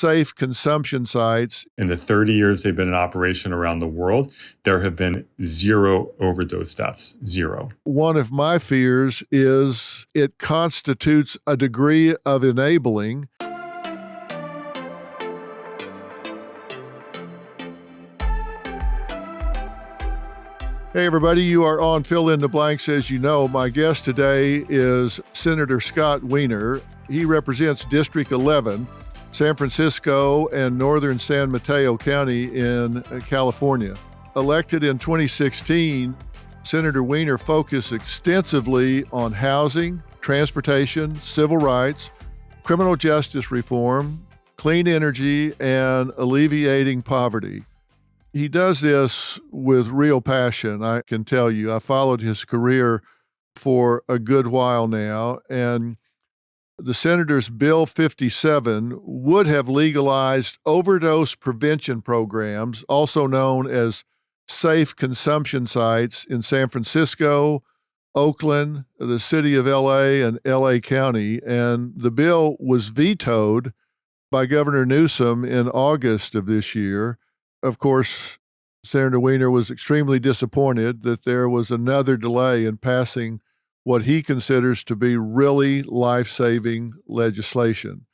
safe consumption sites. In the 30 years they've been in operation around the world, there have been 0 overdose deaths. 0. One of my fears is it constitutes a degree of enabling. Hey, everybody, you are on Fill in the Blanks. As you know, my guest today is Senator Scott Wiener. He represents District 11, San Francisco and northern San Mateo County in California. Elected in 2016, Senator Wiener focused extensively on housing, transportation, civil rights, criminal justice reform, clean energy, and alleviating poverty. He does this with real passion, I can tell you. I followed his career for a good while now, and the Senator's Bill 57 would have legalized overdose prevention programs, also known as safe consumption sites, in San Francisco, Oakland, the city of LA, and LA County. And the bill was vetoed by Governor Newsom in August of this year. Of course, Senator Wiener was extremely disappointed that there was another delay in passing what he considers to be really life-saving legislation.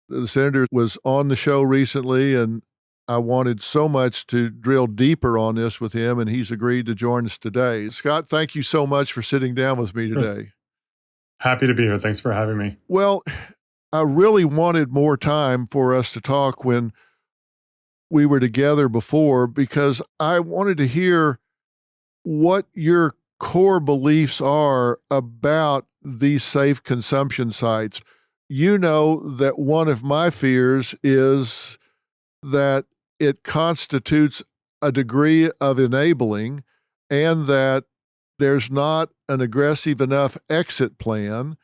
The senator was on the show recently, and I wanted so much to drill deeper on this with him, and he's agreed to join us today. Scott, thank you so much for sitting down with me today. Happy to be here. Thanks for having me. Well, I really wanted more time for us to talk when we were together before, because I wanted to hear what your core beliefs are about these safe consumption sites. You know that one of my fears is that it constitutes a degree of enabling and that there's not an aggressive enough exit plan.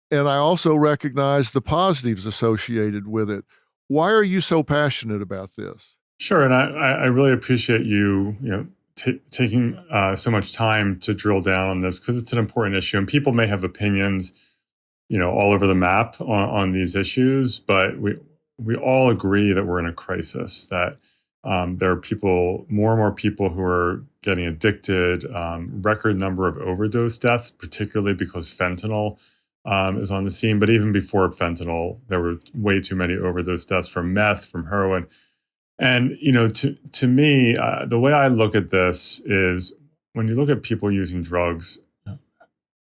And I also recognize the positives associated with it. Why are you so passionate about this? Sure, and I really appreciate you taking so much time to drill down on this, because it's an important issue, and people may have opinions, all over the map on these issues, but we all agree that we're in a crisis. That there are more and more people who are getting addicted. Record number of overdose deaths, particularly because fentanyl is on the scene. But even before fentanyl, there were way too many overdose deaths from meth, from heroin. And, to me, the way I look at this is when you look at people using drugs,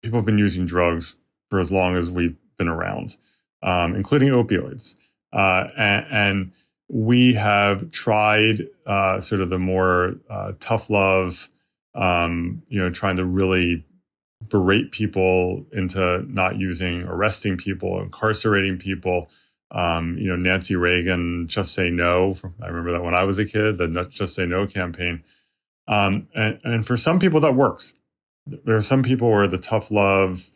people have been using drugs for as long as we've been around, including opioids. And we have tried sort of the more tough love, trying to really berate people into not using, arresting people, incarcerating people. Nancy Reagan, Just Say No. I remember that when I was a kid, the Just Say No campaign. And for some people that works. There are some people where the tough love,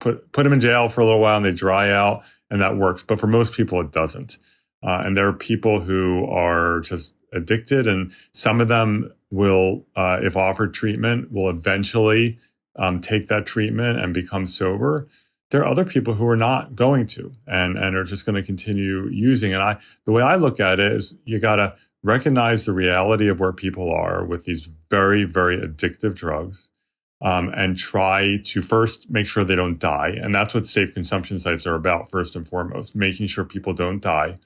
put them in jail for a little while and they dry out, and that works. But for most people, it doesn't. And there are people who are just addicted, and some of them will, if offered treatment, will eventually take that treatment and become sober. There are other people who are not going to and are just going to continue using. And the way I look at it is you got to recognize the reality of where people are with these very, very addictive drugs, and try to first make sure they don't die. And that's what safe consumption sites are about, first and foremost, making sure people don't die.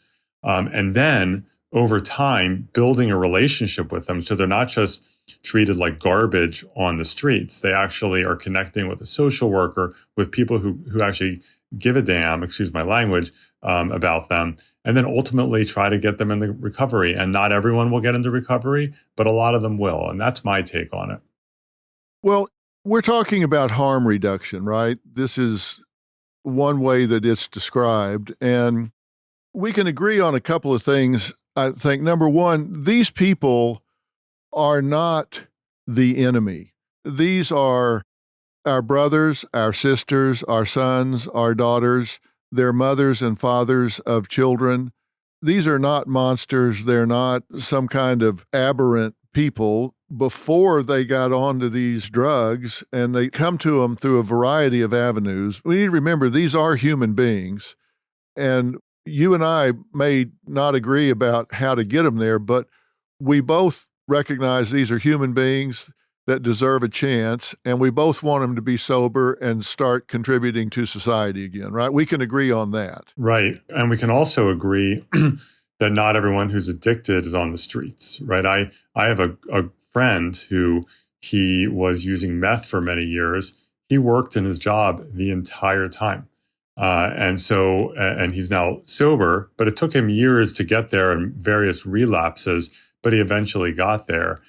And then over time, building a relationship with them so they're not just treated like garbage on the streets. They actually are connecting with a social worker, with people who actually give a damn, excuse my language, about them, and then ultimately try to get them into recovery. And not everyone will get into recovery, but a lot of them will. And that's my take on it. Well, we're talking about harm reduction, right? This is one way that it's described. And we can agree on a couple of things. I think, number one, these people are not the enemy. These are our brothers, our sisters, our sons, our daughters, their mothers and fathers of children. These are not monsters. They're not some kind of aberrant people. Before they got onto these drugs, and they come to them through a variety of avenues. We need to remember these are human beings, and you and I may not agree about how to get them there, but we both recognize these are human beings that deserve a chance, and we both want them to be sober and start contributing to society again, right? We can agree on that. Right. And we can also agree that not everyone who's addicted is on the streets, right? I have a friend who he was using meth for many years. He worked in his job the entire time. And he's now sober, but it took him years to get there and various relapses, but he eventually got there.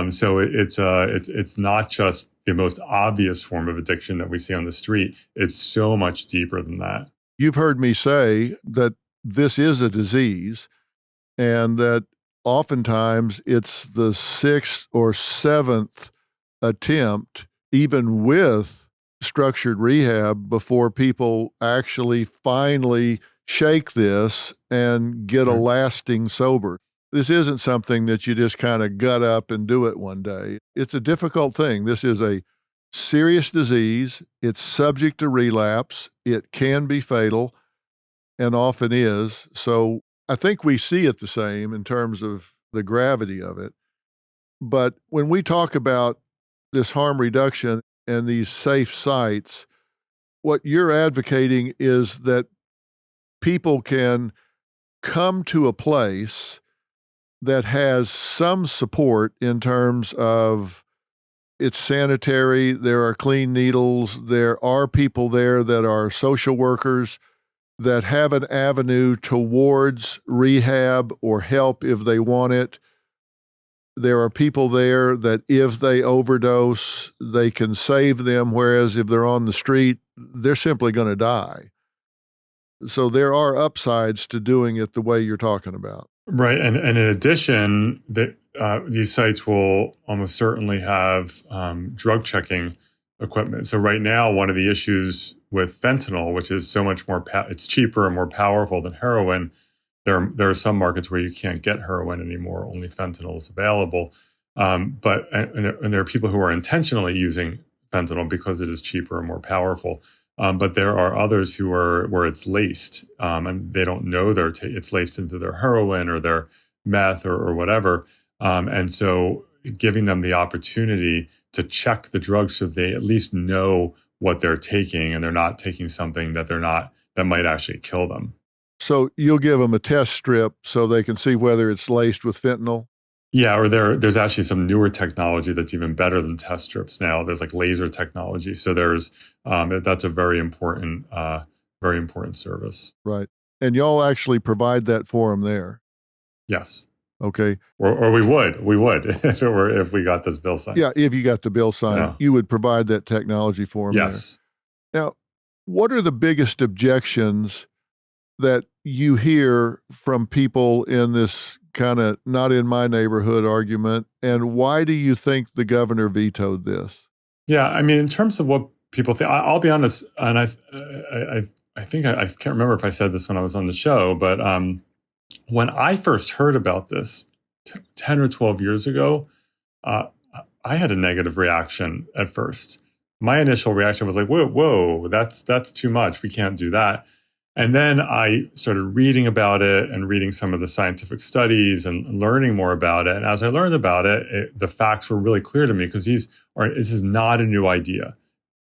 So it's not just the most obvious form of addiction that we see on the street. It's so much deeper than that. You've heard me say that this is a disease and that oftentimes it's the sixth or seventh attempt, even with structured rehab, before people actually finally shake this and get a lasting sober. This isn't something that you just kind of gut up and do it one day. It's a difficult thing. This is a serious disease. It's subject to relapse. It can be fatal and often is. So I think we see it the same in terms of the gravity of it. But when we talk about this harm reduction and these safe sites, what you're advocating is that people can come to a place that has some support in terms of it's sanitary, there are clean needles, there are people there that are social workers that have an avenue towards rehab or help if they want it. There are people there that if they overdose, they can save them, whereas if they're on the street, they're simply going to die. So there are upsides to doing it the way you're talking about. Right. And in addition, these sites will almost certainly have drug checking equipment. So right now, one of the issues with fentanyl, which is so much more, it's cheaper and more powerful than heroin. There are some markets where you can't get heroin anymore. Only fentanyl is available. But there are people who are intentionally using fentanyl because it is cheaper and more powerful. But there are others who are where it's laced, and they don't know it's laced into their heroin or their meth or whatever. And so giving them the opportunity to check the drugs so they at least know what they're taking and they're not taking something that might actually kill them. So you'll give them a test strip so they can see whether it's laced with fentanyl? Yeah, or there's actually some newer technology that's even better than test strips now. There's like laser technology. So that's a very important service. Right. And y'all actually provide that for them there? Yes. Okay. Or we would if we got this bill signed. Yeah, if you got the bill signed, you would provide that technology for them. Yes. There. Now, what are the biggest objections that you hear from people in this kind of not in my neighborhood argument, and why do you think the governor vetoed this? Yeah, I mean, in terms of what people think, I'll be honest, and I think I can't remember if I said this when I was on the show, but when I first heard about this 10 or 12 years ago, I had a negative reaction at first. My initial reaction was like, whoa, that's too much. We can't do that. And then I started reading about it and reading some of the scientific studies and learning more about it. And as I learned about it, the facts were really clear to me because this is not a new idea.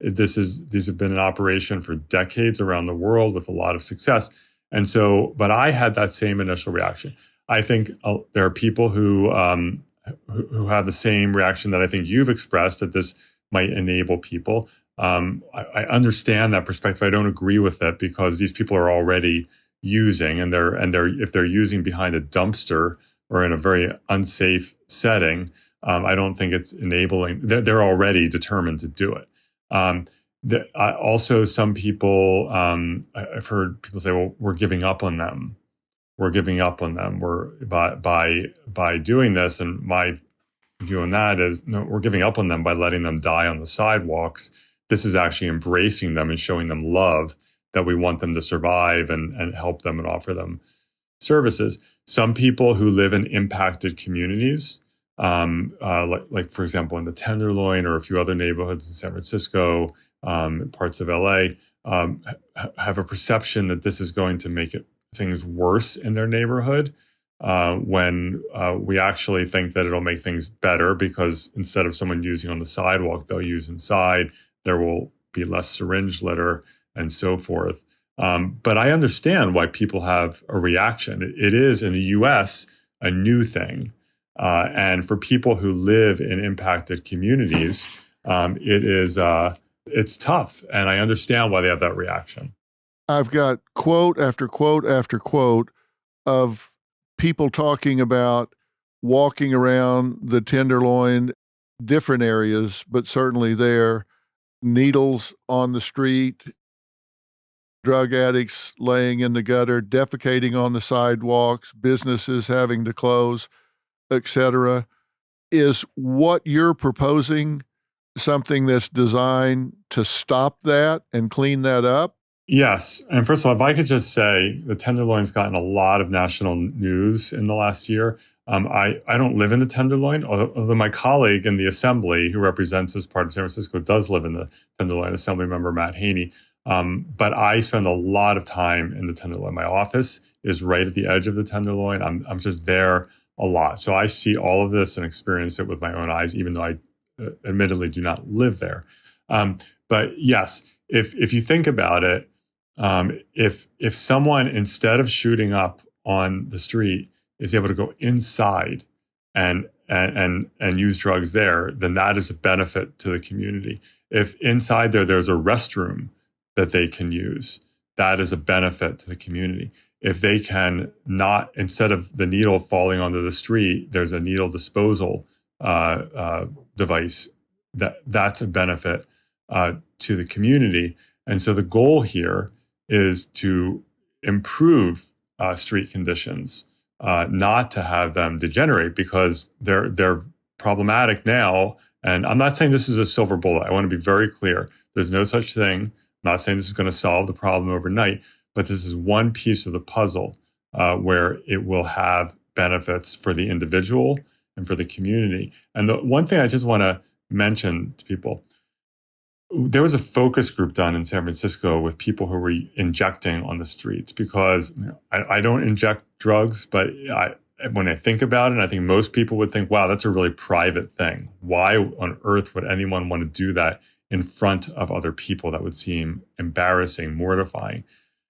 These have been in operation for decades around the world with a lot of success. And so, but I had that same initial reaction. I think there are people who have the same reaction that I think you've expressed, that this might enable people. I understand that perspective. I don't agree with it because these people are already using, and if they're using behind a dumpster or in a very unsafe setting, I don't think it's enabling. They're already determined to do it. Also, some people, I've heard people say, "Well, we're giving up on them. We're giving up on them. We're by doing this." And my view on that is, no, we're giving up on them by letting them die on the sidewalks. This is actually embracing them and showing them love, that we want them to survive and help them and offer them services. Some people who live in impacted communities, like for example, in the Tenderloin or a few other neighborhoods in San Francisco, parts of LA, have a perception that this is going to make it things worse in their neighborhood when we actually think that it'll make things better because instead of someone using on the sidewalk, they'll use inside. There will be less syringe litter and so forth. But I understand why people have a reaction. It is in the US a new thing. And for people who live in impacted communities, it's tough. And I understand why they have that reaction. I've got quote after quote after quote of people talking about walking around the Tenderloin, different areas, but certainly there, needles on the street, drug addicts laying in the gutter, defecating on the sidewalks, businesses having to close, etc. Is what you're proposing something that's designed to stop that and clean that up? Yes. And first of all, if I could just say, the Tenderloin's gotten a lot of national news in the last year. I don't live in the Tenderloin, although my colleague in the Assembly, who represents this part of San Francisco, does live in the Tenderloin, Assembly Member Matt Haney. But I spend a lot of time in the Tenderloin. My office is right at the edge of the Tenderloin. I'm just there a lot. So I see all of this and experience it with my own eyes, even though I admittedly do not live there. But yes, if you think about it, if someone, instead of shooting up on the street, is able to go inside and use drugs there, then that is a benefit to the community. If inside there's a restroom that they can use, that is a benefit to the community. If they can not, instead of the needle falling onto the street, there's a needle disposal device, that's a benefit to the community. And so the goal here is to improve street conditions, not to have them degenerate, because they're problematic now. And I'm not saying this is a silver bullet. I want to be very clear. There's no such thing. I'm not saying this is going to solve the problem overnight, but this is one piece of the puzzle where it will have benefits for the individual and for the community. And the one thing I just want to mention to people, there was a focus group done in San Francisco with people who were injecting on the streets, because I don't inject drugs, but when I think about it, I think most people would think, wow, that's a really private thing. Why on earth would anyone want to do that in front of other people? That would seem embarrassing, mortifying.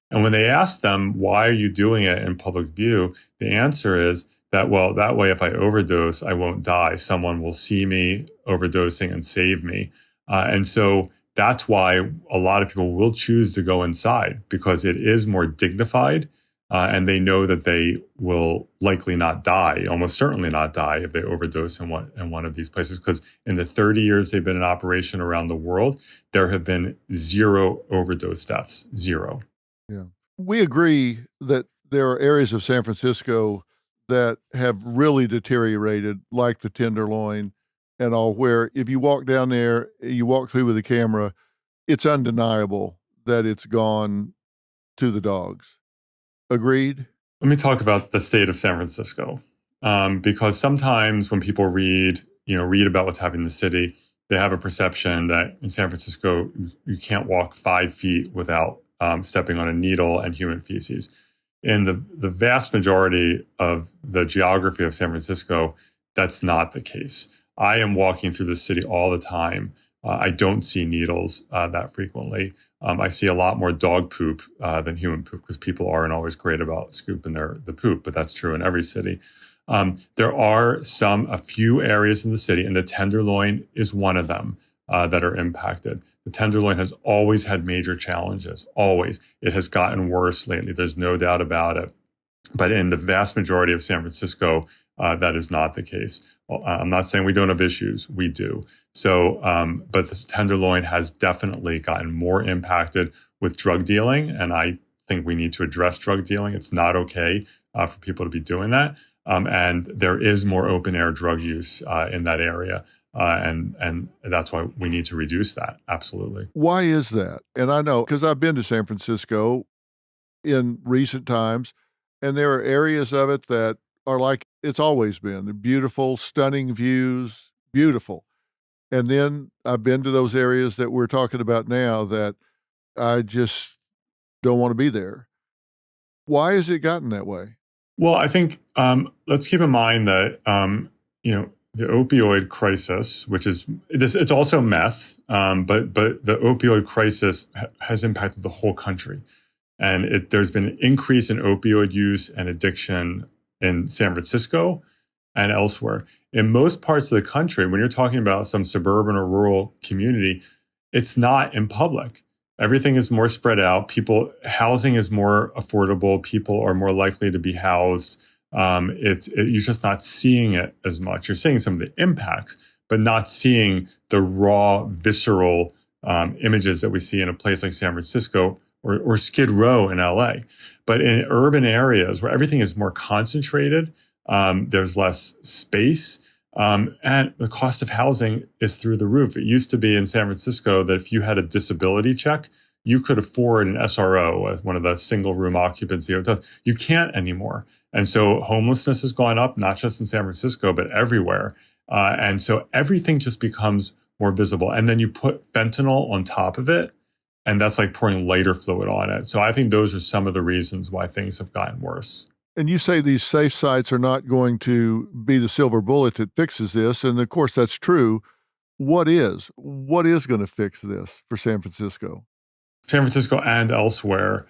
And when they asked them, why are you doing it in public view? The answer is that, well, that way, if I overdose, I won't die. Someone will see me overdosing and save me. And so that's why a lot of people will choose to go inside, because it is more dignified, and they know that they will likely not die, almost certainly not die, if they overdose in one of these places. Because in the 30 years they've been in operation around the world, there have been 0 overdose deaths, 0. Yeah. We agree that there are areas of San Francisco that have really deteriorated, like the Tenderloin and all, where if you walk down there, you walk through with a camera, it's undeniable that it's gone to the dogs. Agreed? Let me talk about the state of San Francisco, because sometimes when people read about what's happening in the city, they have a perception that in San Francisco, you can't walk 5 feet without stepping on a needle and human feces. In the vast majority of the geography of San Francisco, that's not the case. I am walking through the city all the time. I don't see needles that frequently. I see a lot more dog poop than human poop, because people aren't always great about scooping the poop, but that's true in every city. There are a few areas in the city, and the Tenderloin is one of them, that are impacted. The Tenderloin has always had major challenges, always. It has gotten worse lately. There's no doubt about it. But in the vast majority of San Francisco, that is not the case. Well, I'm not saying we don't have issues. We do. So, but the Tenderloin has definitely gotten more impacted with drug dealing. And I think we need to address drug dealing. It's not okay for people to be doing that. And there is more open air drug use in that area. And that's why we need to reduce that. Absolutely. Why is that? And I know, because I've been to San Francisco in recent times, and there are areas of it that are like it's always been. They're beautiful, stunning views, beautiful. And then I've been to those areas that we're talking about now that I just don't want to be there. Why has it gotten that way? Well, I think let's keep in mind that the opioid crisis, which is this, it's also meth, but the opioid crisis has impacted the whole country, and there's been an increase in opioid use and addiction in San Francisco and elsewhere. In most parts of the country, when you're talking about some suburban or rural community, it's not in public. Everything is more spread out. Housing is more affordable. People are more likely to be housed. You're just not seeing it as much. You're seeing some of the impacts, but not seeing the raw, visceral images that we see in a place like San Francisco or Skid Row in LA. But in urban areas where everything is more concentrated, there's less space. And the cost of housing is through the roof. It used to be in San Francisco that if you had a disability check, you could afford an SRO, one of the single room occupancy hotels. You can't anymore. And so homelessness has gone up, not just in San Francisco, but everywhere. And so everything just becomes more visible. And then you put fentanyl on top of it, and that's like pouring lighter fluid on it. So I think those are some of the reasons why things have gotten worse. And you say these safe sites are not going to be the silver bullet that fixes this. And of course, that's true. What is going to fix this for San Francisco? San Francisco and elsewhere,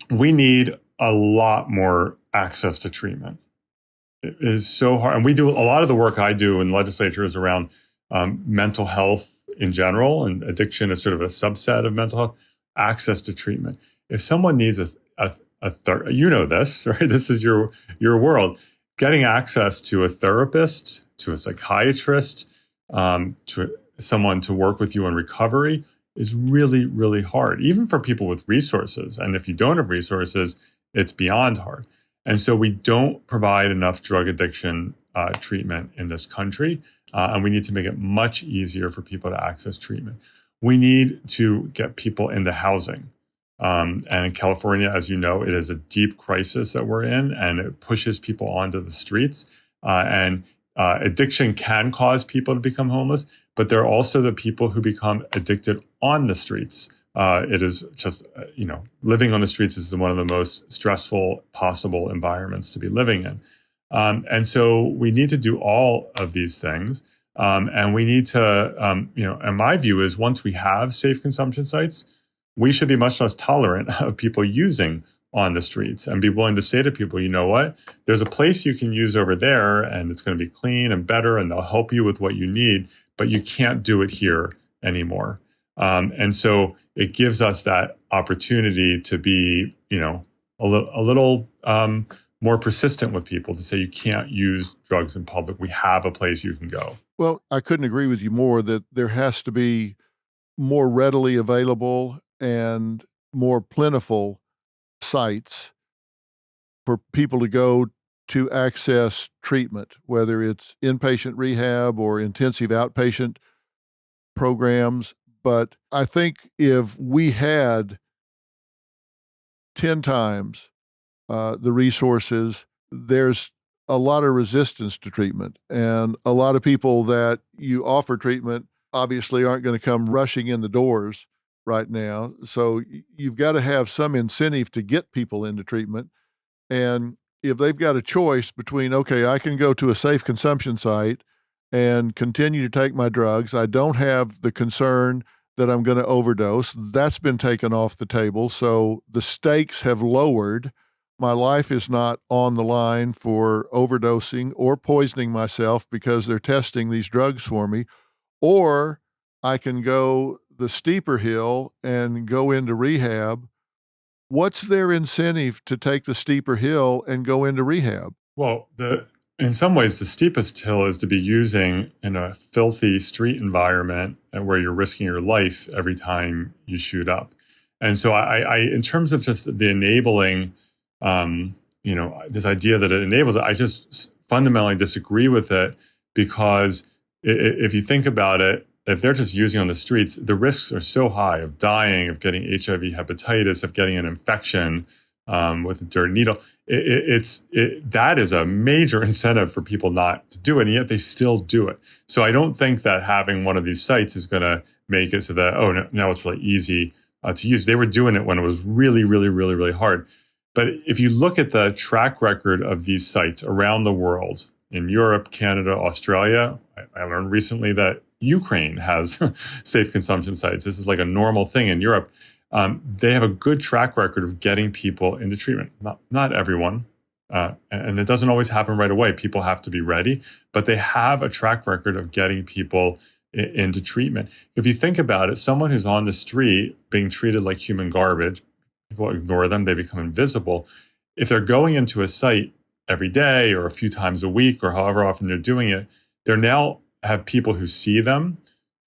we need a lot more access to treatment. It is so hard. And we do a lot of the work I do in legislature is around mental health in general, and addiction is sort of a subset of mental health, access to treatment. If someone needs you know this, right? This is your world. Getting access to a therapist, to a psychiatrist, to someone to work with you in recovery is really, really hard, even for people with resources. And if you don't have resources, it's beyond hard. And so we don't provide enough drug addiction treatment in this country, and we need to make it much easier for people to access treatment. We need to get people into housing. And in California, as you know, it is a deep crisis that we're in, and it pushes people onto the streets. And addiction can cause people to become homeless, but there are also the people who become addicted on the streets. It is just, living on the streets is one of the most stressful possible environments to be living in. And so we need to do all of these things. And we need to, and my view is once we have safe consumption sites, we should be much less tolerant of people using on the streets and be willing to say to people, you know what, there's a place you can use over there and it's going to be clean and better and they'll help you with what you need, but you can't do it here anymore. And so it gives us that opportunity to be, a little more persistent with people to say you can't use drugs in public. We have a place you can go. Well, I couldn't agree with you more that there has to be more readily available and more plentiful sites for people to go to access treatment, whether it's inpatient rehab or intensive outpatient programs. But I think if we had 10 times the resources, there's a lot of resistance to treatment. And a lot of people that you offer treatment obviously aren't going to come rushing in the doors right now. So you've got to have some incentive to get people into treatment. And if they've got a choice between, okay, I can go to a safe consumption site and continue to take my drugs, I don't have the concern that I'm going to overdose, that's been taken off the table. So the stakes have lowered. My life is not on the line for overdosing or poisoning myself because they're testing these drugs for me. Or I can go the steeper hill and go into rehab. What's their incentive to take the steeper hill and go into rehab? Well, in some ways, the steepest hill is to be using in a filthy street environment where you're risking your life every time you shoot up. And so I in terms of just the enabling, this idea that it enables it, I just fundamentally disagree with it because if you think about it, if they're just using on the streets, the risks are so high of dying, of getting HIV, hepatitis, of getting an infection with a dirty needle. That is a major incentive for people not to do it, and yet they still do it. So I don't think that having one of these sites is going to make it so that, now it's really easy to use. They were doing it when it was really, really, really, really hard. But if you look at the track record of these sites around the world, in Europe, Canada, Australia, I learned recently that Ukraine has safe consumption sites. This is like a normal thing in Europe. They have a good track record of getting people into treatment. Not everyone, and it doesn't always happen right away. People have to be ready, but they have a track record of getting people into treatment. If you think about it, someone who's on the street being treated like human garbage, people ignore them, they become invisible. If they're going into a site every day or a few times a week or however often they're doing it, they now have people who see them,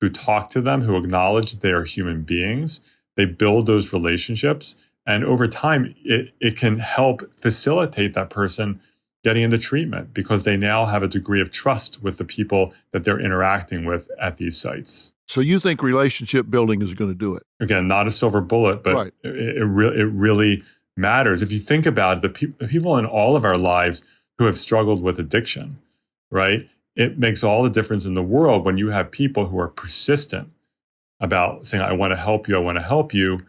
who talk to them, who acknowledge that they are human beings. They build those relationships. And over time, it can help facilitate that person getting into treatment because they now have a degree of trust with the people that they're interacting with at these sites. So you think relationship building is going to do it? Again, not a silver bullet, but right. it really matters. If you think about it, the people in all of our lives who have struggled with addiction, right? It makes all the difference in the world when you have people who are persistent about saying, I want to help you, I want to help you.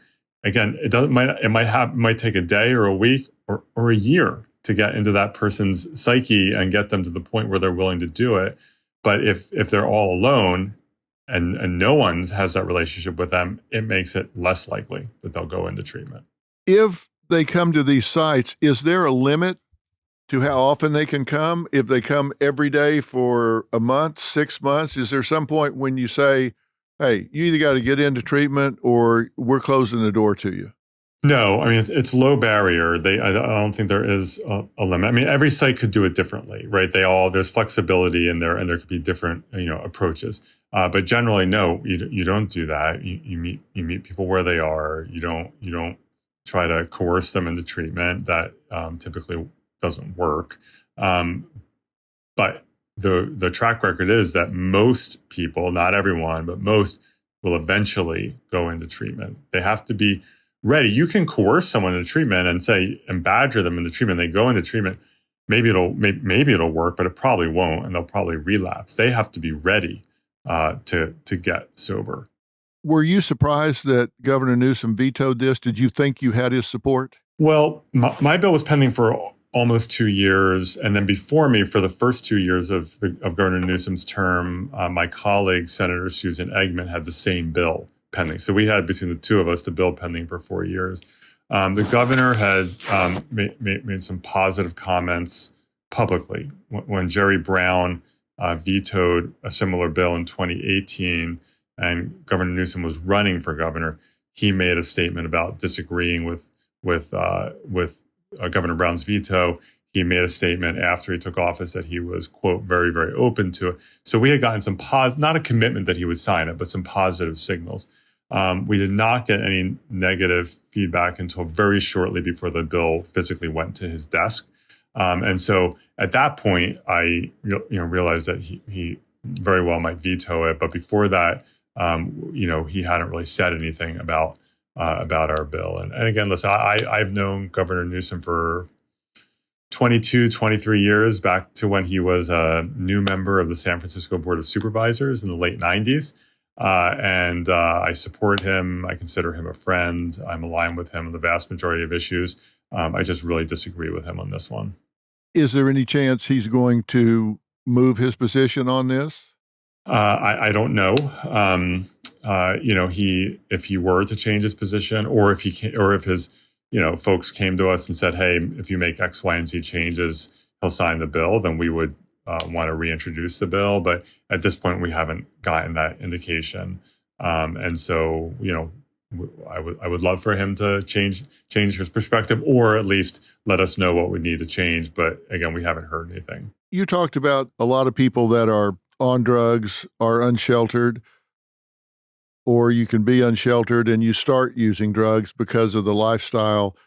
Again, it might take a day or a week or a year to get into that person's psyche and get them to the point where they're willing to do it. But if they're all alone and no one has that relationship with them, it makes it less likely that they'll go into treatment. If they come to these sites, is there a limit to how often they can come? If they come every day for a month, 6 months, is there some point when you say, hey, you either got to get into treatment or we're closing the door to you? No, I mean, it's low barrier. I don't think there is a limit. I mean, every site could do it differently, right? There's flexibility in there and there could be different, approaches. But generally, no, you don't do that. You meet people where they are. You don't try to coerce them into treatment. That typically doesn't work. But the track record is that most people, not everyone, but most will eventually go into treatment. They have to be ready. You can coerce someone into treatment and badger them into treatment. They go into treatment. Maybe it'll work, but it probably won't, and they'll probably relapse. They have to be ready to get sober. Were you surprised that Governor Newsom vetoed this? Did you think you had his support? Well, my bill was pending for almost 2 years. And then before me, for the first 2 years of Governor Newsom's term, my colleague, Senator Susan Eggman, had the same bill pending. So we had, between the two of us, the bill pending for 4 years. The governor had made some positive comments publicly. When Jerry Brown vetoed a similar bill in 2018, and Governor Newsom was running for governor, he made a statement about disagreeing with Governor Brown's veto. He made a statement after he took office that he was, quote, very, very open to it. So we had gotten some not a commitment that he would sign it, but some positive signals. We did not get any negative feedback until very shortly before the bill physically went to his desk. And so at that point, I realized that he very well might veto it. But before that, he hadn't really said anything about our bill. And again, listen, I've known Governor Newsom for 22, 23 years, back to when he was a new member of the San Francisco Board of Supervisors in the late 90s. And I support him. I consider him a friend. I'm aligned with him on the vast majority of issues. I just really disagree with him on this one. Is there any chance he's going to move his position on this? I don't know. If he were to change his position, or if his folks came to us and said, hey, if you make X, Y, and Z changes, he'll sign the bill, then we would want to reintroduce the bill. But at this point, we haven't gotten that indication. And so, I would love for him to change his perspective, or at least let us know what we need to change. But again, we haven't heard anything. You talked about a lot of people that are on drugs, are unsheltered, or you can be unsheltered and you start using drugs because of the lifestyle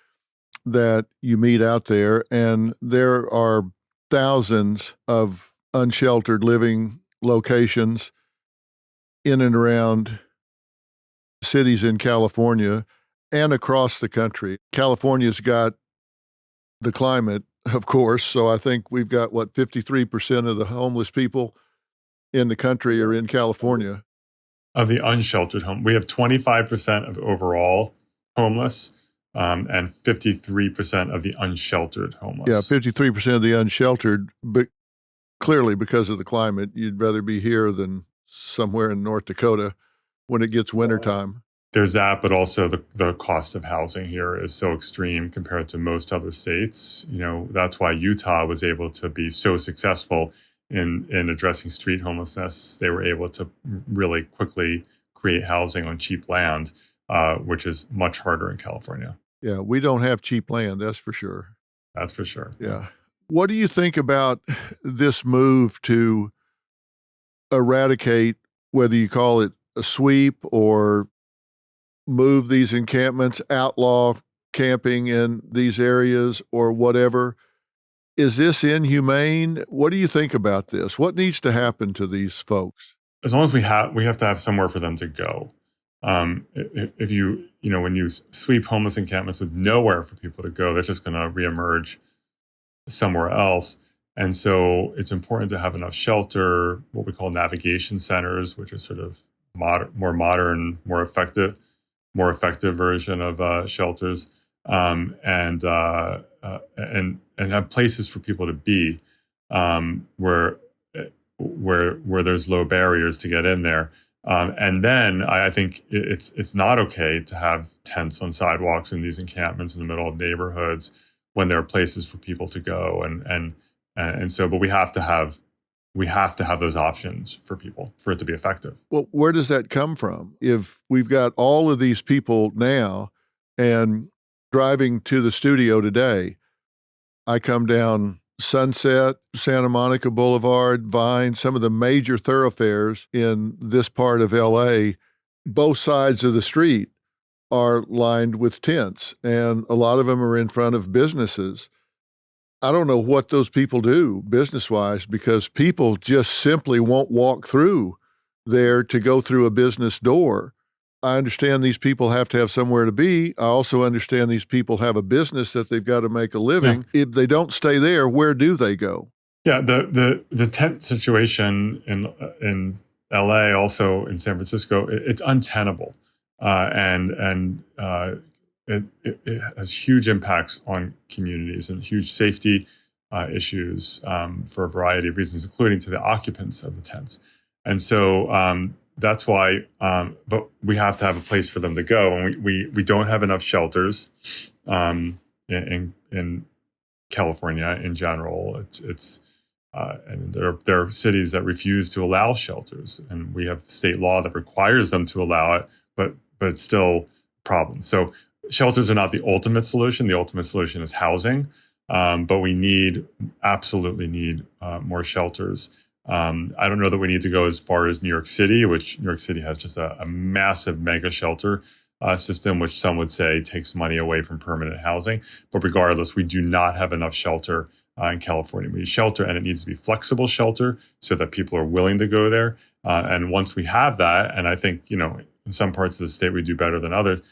that you meet out there. And there are thousands of unsheltered living locations in and around cities in California and across the country. California's got the climate, of course, so I think we've got, 53% of the homeless people in the country are in California. Of the unsheltered home, we have 25% of overall homeless. and 53% of the unsheltered homeless. Yeah, 53% of the unsheltered, but clearly because of the climate, you'd rather be here than somewhere in North Dakota when it gets wintertime. There's that, but also the cost of housing here is so extreme compared to most other states. That's why Utah was able to be so successful in addressing street homelessness. They were able to really quickly create housing on cheap land, which is much harder in California. Yeah, we don't have cheap land, that's for sure. That's for sure. Yeah. What do you think about this move to eradicate, whether you call it a sweep or move these encampments, outlaw camping in these areas or whatever? Is this inhumane? What do you think about this? What needs to happen to these folks? As long as we have to have somewhere for them to go. If when you sweep homeless encampments with nowhere for people to go, that's just going to reemerge somewhere else. And so it's important to have enough shelter, what we call navigation centers, which is sort of more modern, more effective version of shelters, and have places for people to be, where there's low barriers to get in there. And then I think it's not okay to have tents on sidewalks in these encampments in the middle of neighborhoods when there are places for people to go. And so, but we have to have those options for people for it to be effective. Well, where does that come from? If we've got all of these people now, and driving to the studio today, I come down Sunset, Santa Monica Boulevard, Vine, some of the major thoroughfares in this part of LA, both sides of the street are lined with tents, and a lot of them are in front of businesses. I don't know what those people do business-wise, because people just simply won't walk through there to go through a business door. I understand these people have to have somewhere to be. I also understand these people have a business that they've got to make a living. Yeah. If they don't stay there, where do they go? Yeah, the tent situation in LA, also in San Francisco, it's untenable, and it has huge impacts on communities and huge safety issues for a variety of reasons, including to the occupants of the tents. And so that's why, but we have to have a place for them to go, and we don't have enough shelters in California in general. It's and there are cities that refuse to allow shelters, and we have state law that requires them to allow it, but it's still a problem. So shelters are not the ultimate solution. The ultimate solution is housing, but we absolutely need more shelters. I don't know that we need to go as far as New York City, which New York City has just a massive mega shelter system, which some would say takes money away from permanent housing. But regardless, we do not have enough shelter in California. We need shelter, and it needs to be flexible shelter so that people are willing to go there. And once we have that, and I think, in some parts of the state we do better than others,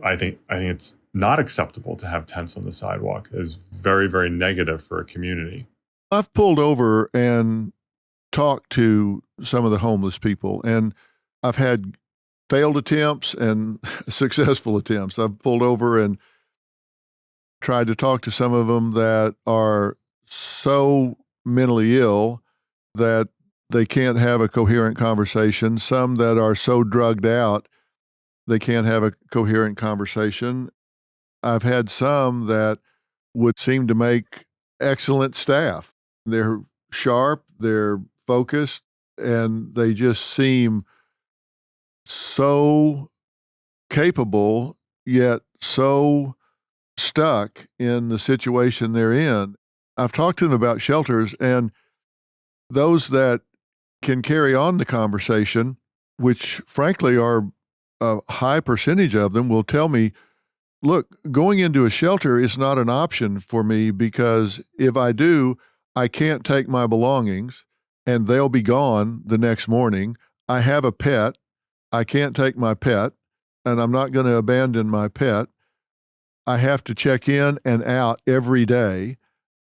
I think it's not acceptable to have tents on the sidewalk. It's very, very negative for a community. I've pulled over and talked to some of the homeless people, and I've had failed attempts and successful attempts. I've pulled over and tried to talk to some of them that are so mentally ill that they can't have a coherent conversation. Some that are so drugged out they can't have a coherent conversation. I've had some that would seem to make excellent staff. They're sharp, they're focused, and they just seem so capable, yet so stuck in the situation they're in. I've talked to them about shelters, and those that can carry on the conversation, which frankly are a high percentage of them, will tell me, look, going into a shelter is not an option for me, because if I do, I can't take my belongings and they'll be gone the next morning. I have a pet. I can't take my pet, and I'm not going to abandon my pet. I have to check in and out every day.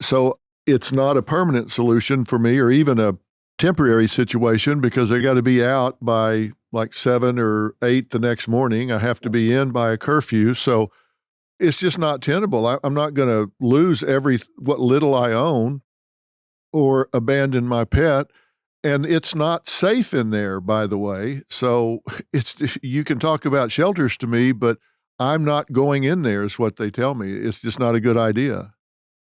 So it's not a permanent solution for me, or even a temporary situation, because I got to be out by like 7 or 8 the next morning. I have to be in by a curfew. So it's just not tenable. I'm not going to lose what little I own or abandon my pet. And it's not safe in there, by the way. So you can talk about shelters to me, but I'm not going in there is what they tell me. It's just not a good idea.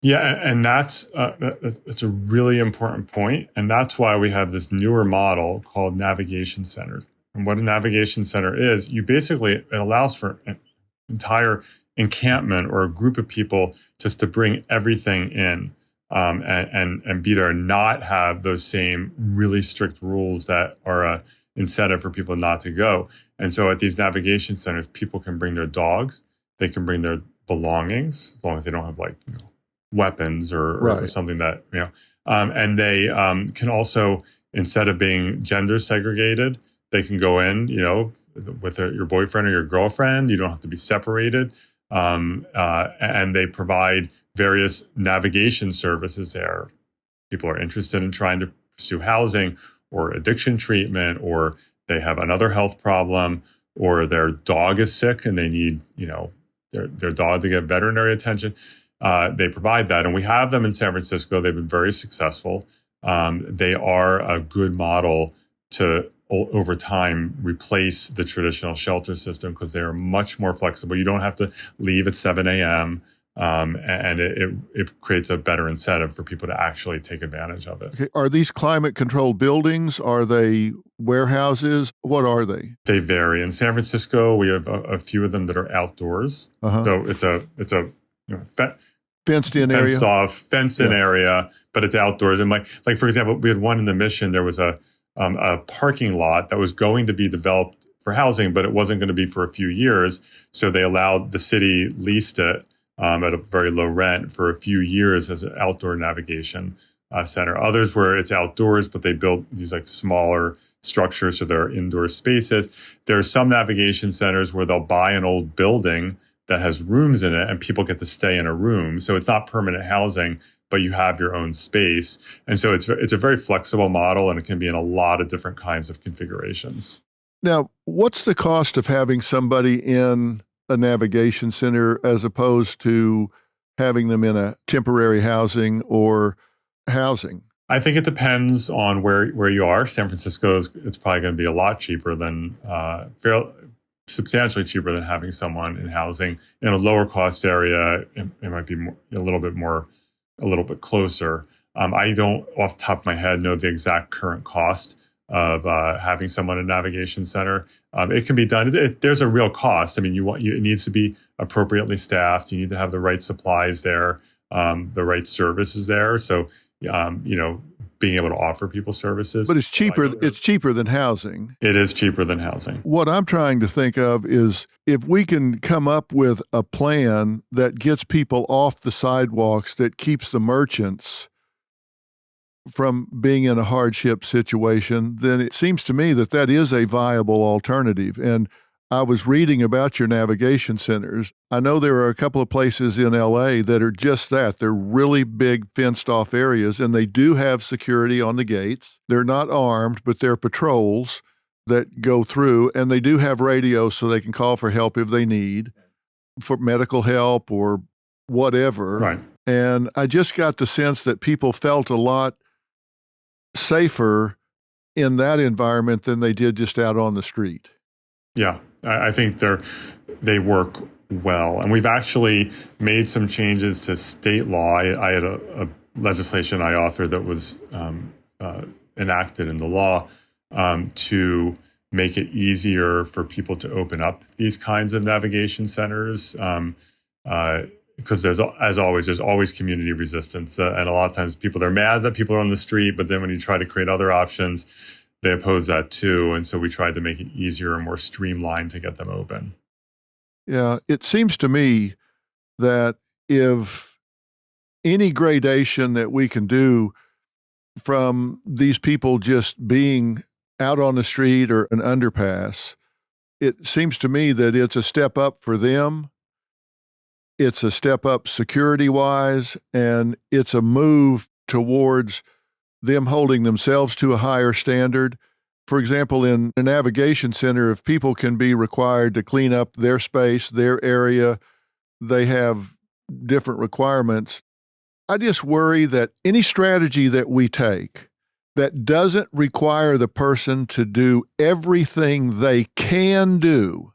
Yeah, and that's a really important point, and that's why we have this newer model called navigation centers. And what a navigation center is, it allows for an entire encampment or a group of people just to bring everything in and be there and not have those same really strict rules that are a incentive for people not to go. And so at these navigation centers, people can bring their dogs, they can bring their belongings, as long as they don't have weapons or something that, and they can also, instead of being gender segregated, they can go in, with your boyfriend or your girlfriend. You don't have to be separated. And they provide various navigation services there. People are interested in trying to pursue housing or addiction treatment, or they have another health problem, or their dog is sick and they need, their dog to get veterinary attention. They provide that. And we have them in San Francisco. They've been very successful. They are a good model to, over time, replace the traditional shelter system because they are much more flexible. You don't have to leave at 7 a.m. And it creates a better incentive for people to actually take advantage of it. Okay. Are these climate-controlled buildings? Are they warehouses? What are they? They vary. In San Francisco, we have a few of them that are outdoors. So it's a fenced-in area? Fenced-off, fenced-in area, but it's outdoors. And like for example, we had one in the Mission. There was a parking lot that was going to be developed for housing, but it wasn't going to be for a few years. So they allowed the city leased it at a very low rent for a few years as an outdoor navigation center. Others where it's outdoors, but they built these smaller structures, so there are indoor spaces. There are some navigation centers where they'll buy an old building that has rooms in it and people get to stay in a room. So it's not permanent housing, but you have your own space. And so it's a very flexible model, and it can be in a lot of different kinds of configurations. Now, what's the cost of having somebody in a navigation center as opposed to having them in a temporary housing or housing? I think it depends on where you are. San Francisco, it's probably going to be a lot cheaper than, substantially cheaper than having someone in housing. In a lower cost area, it might be a little bit closer. I don't, off the top of my head, know the exact current cost of having someone in a navigation center. It can be done. There's a real cost. I mean, it needs to be appropriately staffed. You need to have the right supplies there, the right services there. So, being able to offer people services. But it's cheaper. It's cheaper than housing. It is cheaper than housing. What I'm trying to think of is if we can come up with a plan that gets people off the sidewalks, that keeps the merchants from being in a hardship situation, then it seems to me that is a viable alternative. And I was reading about your navigation centers. I know there are a couple of places in LA that are just that. They're really big fenced off areas, and they do have security on the gates. They're not armed, but they're patrols that go through, and they do have radios so they can call for help if they need, for medical help or whatever. Right. And I just got the sense that people felt a lot safer in that environment than they did just out on the street. Yeah, I think they work well. And we've actually made some changes to state law. I had a legislation I authored that was enacted in the law to make it easier for people to open up these kinds of navigation centers. Because there's always community resistance. And a lot of times they're mad that people are on the street, but then when you try to create other options, they oppose that too. And so we tried to make it easier and more streamlined to get them open. Yeah, it seems to me that if any gradation that we can do from these people just being out on the street or an underpass, it seems to me that it's a step up for them. It's a step up security-wise, and it's a move towards them holding themselves to a higher standard. For example, in a navigation center, if people can be required to clean up their space, their area, they have different requirements. I just worry that any strategy that we take that doesn't require the person to do everything they can do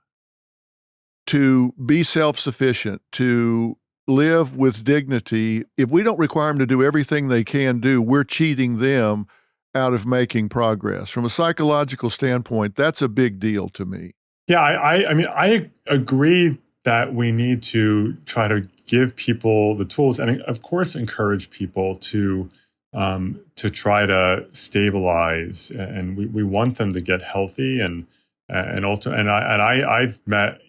to be self-sufficient, to live with dignity, if we don't require them to do everything they can do, we're cheating them out of making progress. From a psychological standpoint, that's a big deal to me. Yeah, I mean, I agree that we need to try to give people the tools and, of course, encourage people to try to stabilize, and we want them to get healthy I've met,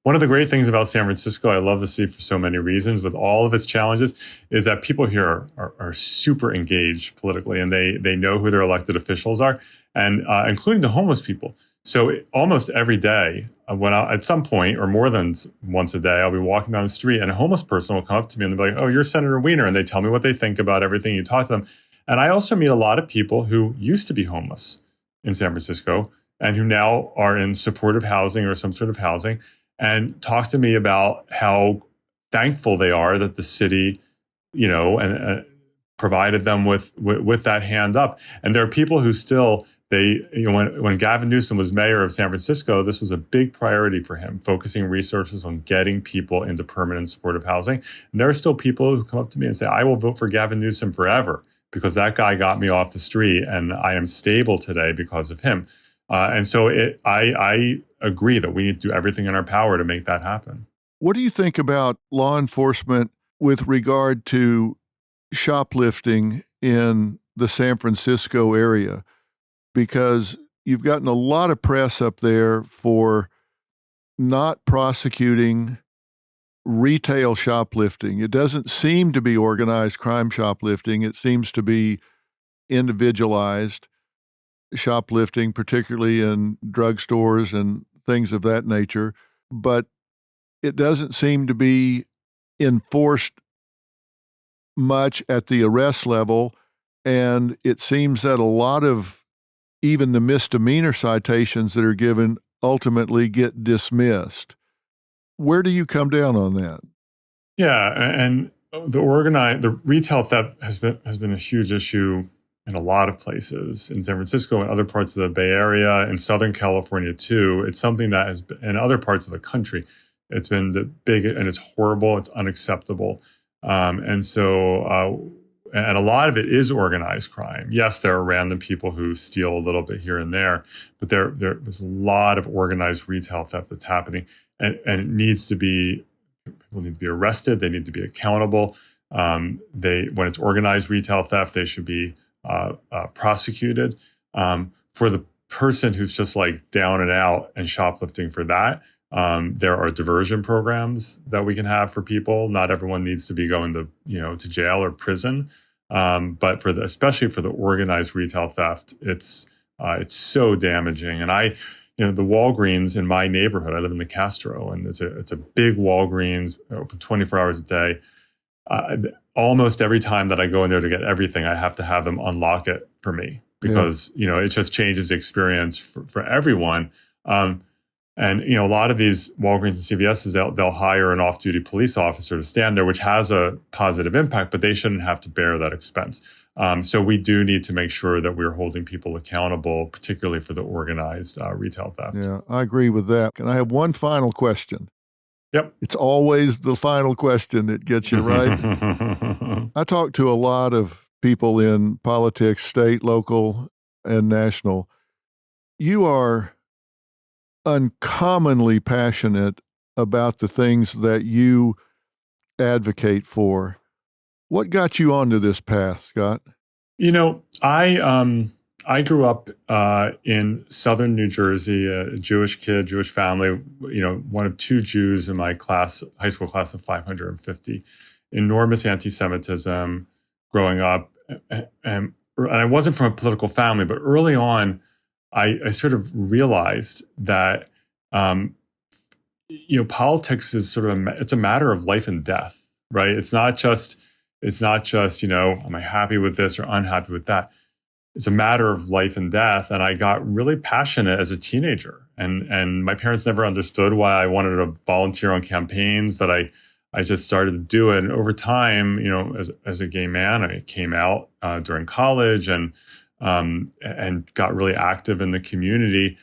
one of the great things about San Francisco, I love the city for so many reasons, with all of its challenges, is that people here are super engaged politically, and they know who their elected officials are, and including the homeless people. So almost every day, at some point, or more than once a day, I'll be walking down the street and a homeless person will come up to me and they'll be like, "Oh, you're Senator Wiener," and they tell me what they think about everything. You talk to them. And I also meet a lot of people who used to be homeless in San Francisco and who now are in supportive housing or some sort of housing, and talk to me about how thankful they are that the city, provided them with that hand up. And there are people who still, when Gavin Newsom was mayor of San Francisco, this was a big priority for him, focusing resources on getting people into permanent supportive housing. And there are still people who come up to me and say, "I will vote for Gavin Newsom forever because that guy got me off the street and I am stable today because of him." And so I agree that we need to do everything in our power to make that happen. What do you think about law enforcement with regard to shoplifting in the San Francisco area? Because you've gotten a lot of press up there for not prosecuting retail shoplifting. It doesn't seem to be organized crime shoplifting. It seems to be individualized shoplifting, particularly in drugstores and things of that nature. But it doesn't seem to be enforced much at the arrest level. And it seems that a lot of even the misdemeanor citations that are given ultimately get dismissed. Where do you come down on that? Yeah, and the retail theft has been a huge issue in a lot of places, in San Francisco and other parts of the Bay Area, in Southern California too. It's something that has been in other parts of the country. It's been big, and it's horrible. It's unacceptable, and a lot of it is organized crime. Yes, there are random people who steal a little bit here and there, but there's a lot of organized retail theft that's happening, and it needs to be. People need to be arrested. They need to be accountable. When it's organized retail theft, they should be prosecuted. For the person who's just like down and out and shoplifting for that, there are diversion programs that we can have for people. Not everyone needs to be going to jail or prison, but especially for the organized retail theft, it's so damaging. And the Walgreens in my neighborhood, I live in the Castro, and it's a big Walgreens, open 24 hours a day. Almost every time that I go in there to get everything, I have to have them unlock it for me because, it just changes the experience for everyone. And a lot of these Walgreens and CVSs, they'll hire an off-duty police officer to stand there, which has a positive impact, but they shouldn't have to bear that expense. So we do need to make sure that we're holding people accountable, particularly for the organized retail theft. Yeah, I agree with that. And I have one final question. Yep. It's always the final question that gets you right. I talk to a lot of people in politics, state, local, and national. You are uncommonly passionate about the things that you advocate for. What got you onto this path, Scott? I grew up in southern New Jersey, a Jewish kid, Jewish family, one of two Jews in my high school class of 550. Enormous anti-Semitism growing up. And I wasn't from a political family, but early on, I sort of realized that, politics is sort of it's a matter of life and death, right? It's not just, am I happy with this or unhappy with that? It's a matter of life and death. And I got really passionate as a teenager. And my parents never understood why I wanted to volunteer on campaigns, but I just started to do it. And over time, as a gay man, I came out during college and got really active in the community.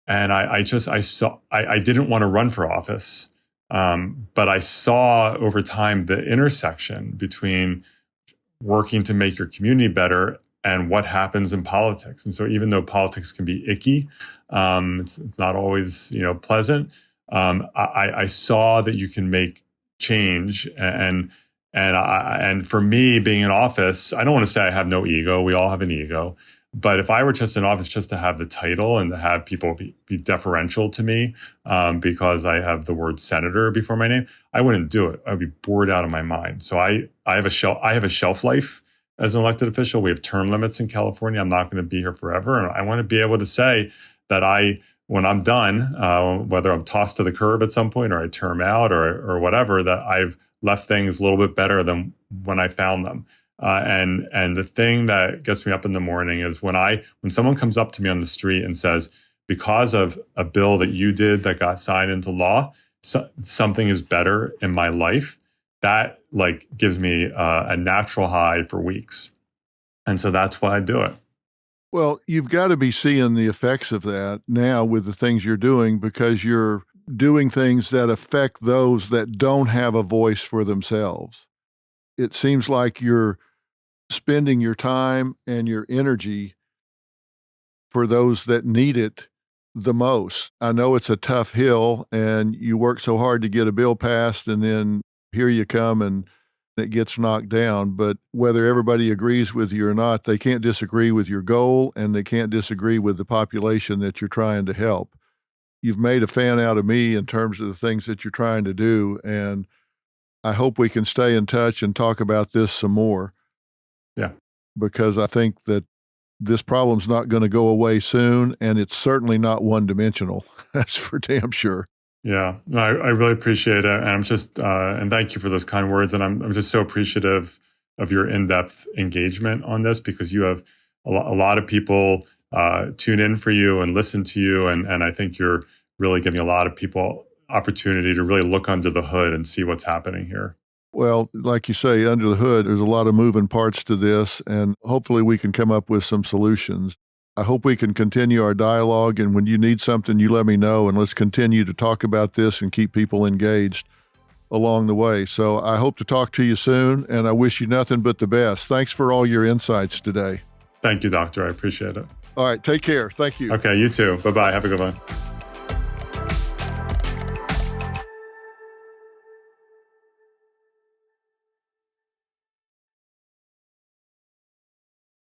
And I didn't want to run for office. But I saw over time the intersection between working to make your community better and what happens in politics. And so even though politics can be icky, it's not always, pleasant. I saw that you can make change. And for me, being in office, I don't want to say I have no ego. We all have an ego. But if I were just in office just to have the title and to have people be deferential to me because I have the word senator before my name, I wouldn't do it. I'd be bored out of my mind. So I have a shelf life as an elected official. We have term limits in California. I'm not going to be here forever. And I want to be able to say that when I'm done, whether I'm tossed to the curb at some point or I term out or whatever, that I've left things a little bit better than when I found them. And the thing that gets me up in the morning is when someone comes up to me on the street and says, because of a bill that you did that got signed into law, something is better in my life, that gives me a natural high for weeks. And so that's why I do it. Well, you've got to be seeing the effects of that now with the things you're doing, because you're doing things that affect those that don't have a voice for themselves. It seems like you're spending your time and your energy for those that need it the most. I know it's a tough hill and you work so hard to get a bill passed, and then here you come and it gets knocked down. But whether everybody agrees with you or not, they can't disagree with your goal and they can't disagree with the population that you're trying to help. You've made a fan out of me in terms of the things that you're trying to do, and I hope we can stay in touch and talk about this some more. Yeah. Because I think that this problem's not going to go away soon, and it's certainly not one-dimensional. That's for damn sure. Yeah, I really appreciate it. And I'm just, and thank you for those kind words. And I'm just so appreciative of your in-depth engagement on this, because you have a lot of people tune in for you and listen to you. And I think you're really giving a lot of people opportunity to really look under the hood and see what's happening here. Well, like you say, under the hood, there's a lot of moving parts to this, and hopefully we can come up with some solutions. I hope we can continue our dialogue, and when you need something, you let me know, and let's continue to talk about this and keep people engaged along the way. So I hope to talk to you soon, and I wish you nothing but the best. Thanks for all your insights today. Thank you, Doctor. I appreciate it. All right, take care. Thank you. Okay, you too. Bye-bye. Have a good one.